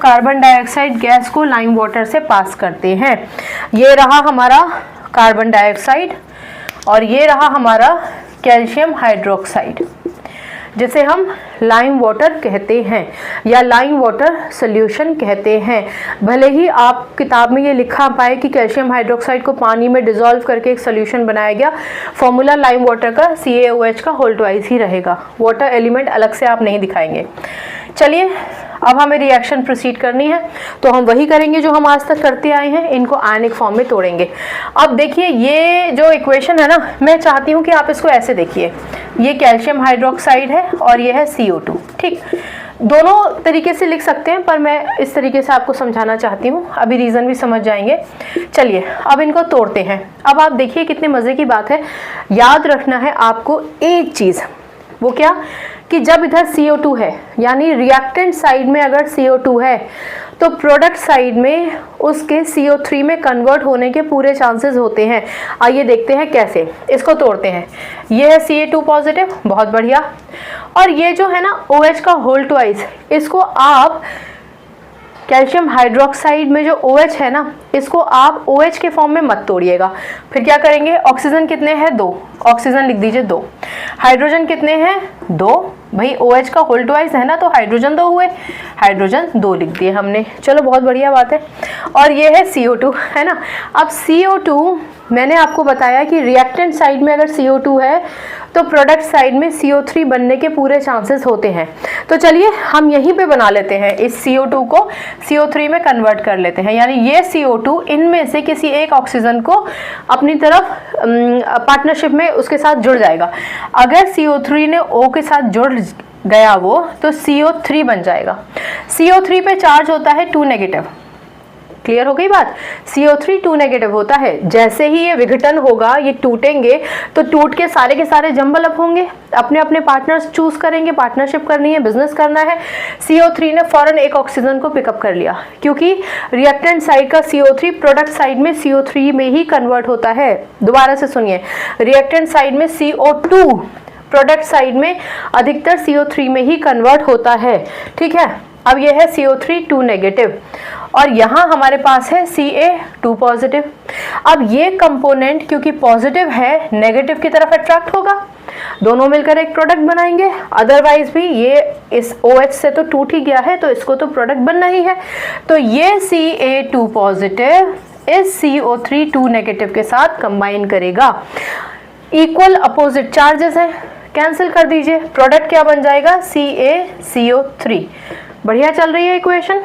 Carbon dioxide gas को lime water से पास करते हैं। ये रहा हमारा कार्बन डाइऑक्साइड और ये रहा हमारा कैल्शियम हाइड्रोक्साइड, जिसे हम लाइम वाटर कहते हैं या लाइम वाटर सॉल्यूशन कहते हैं। भले ही आप किताब में ये लिखा पाए कि कैल्शियम हाइड्रोक्साइड को पानी में डिसॉल्व करके एक सॉल्यूशन बनाया गया, फॉर्मूला लाइम वाटर का CaOH का होल ट्वाइस ही रहेगा, वाटर एलिमेंट अलग से आप नहीं दिखाएंगे। चलिए अब हमें रिएक्शन प्रोसीड करनी है, तो हम वही करेंगे जो हम आज तक करते आए हैं, इनको आयनिक फॉर्म में तोड़ेंगे। अब देखिए ये जो इक्वेशन है ना, मैं चाहती हूँ कि आप इसको ऐसे देखिए, ये कैल्शियम हाइड्रोक्साइड है और ये है CO2, ठीक। दोनों तरीके से लिख सकते हैं पर मैं इस तरीके से आपको समझाना चाहती हूँ, अभी रीज़न भी समझ जाएंगे। चलिए अब इनको तोड़ते हैं। अब आप देखिए कितने मज़े की बात है, याद रखना है आपको एक चीज़, वो क्या कि जब इधर CO2 है यानी रिएक्टेंट साइड में अगर CO2 है तो प्रोडक्ट साइड में उसके CO3 में कन्वर्ट होने के पूरे चांसेस होते हैं। आइए देखते हैं कैसे, इसको तोड़ते हैं। ये है Ca2 पॉजिटिव, बहुत बढ़िया। और ये जो है ना OH का होल ट्वाइस, इसको आप कैल्शियम हाइड्रोक्साइड में जो OH है ना, इसको आप OH के फॉर्म में मत तोड़िएगा। फिर क्या करेंगे, ऑक्सीजन कितने हैं 2, ऑक्सीजन लिख दीजिए 2। हाइड्रोजन कितने हैं 2, भाई OH का होल ट्वाइस है ना, तो हाइड्रोजन 2 हुए, हाइड्रोजन 2 लिख दिए हमने। चलो बहुत बढ़िया बात है। और ये है CO2 है ना। अब CO2 मैंने आपको बताया कि रिएक्टेंट साइड में अगर CO2 है तो प्रोडक्ट साइड में CO3 बनने के पूरे चांसेस होते हैं। तो चलिए हम यहीं पे बना लेते हैं, इस CO2 को CO3 में कन्वर्ट कर लेते हैं, यानी ये CO2 इनमें से किसी एक ऑक्सीजन को अपनी तरफ पार्टनरशिप में उसके साथ जुड़ जाएगा। अगर CO3 ने O के साथ जुड़ गया वो, तो CO3 बन जाएगा। CO3 पे चार्ज होता है 2 नेगेटिव, क्लियर हो गई बात। CO3 2 नेगेटिव होता है। जैसे ही ये विघटन होगा, ये टूटेंगे, तो टूट के सारे जंबल अप होंगे, अपने अपने पार्टनर्स चूज करेंगे, पार्टनरशिप करनी है, बिजनेस करना है। CO3 ने फौरन एक ऑक्सीजन को पिकअप कर लिया, क्योंकि रिएक्टेंट साइड का CO3 प्रोडक्ट साइड में CO3 में ही कन्वर्ट होता है। दोबारा से सुनिए, रिएक्टेंट साइड में CO2, प्रोडक्ट साइड में अधिकतर CO3 में ही कन्वर्ट होता है, ठीक है। अब ये है CO3 2 नेगेटिव और यहाँ हमारे पास है Ca2 पॉजिटिव। अब ये कंपोनेंट क्योंकि पॉजिटिव है, नेगेटिव की तरफ अट्रैक्ट होगा, दोनों मिलकर एक प्रोडक्ट बनाएंगे। अदरवाइज भी ये इस OH से तो टूट ही गया है, तो इसको तो प्रोडक्ट बनना ही है। तो ये Ca2 पॉजिटिव इस CO3 2 नेगेटिव के साथ कंबाइन करेगा। इक्वल अपोजिट चार्जेस हैं, कैंसिल कर दीजिए, प्रोडक्ट क्या बन जाएगा CaCO3। बढ़िया चल रही है इक्वेशन।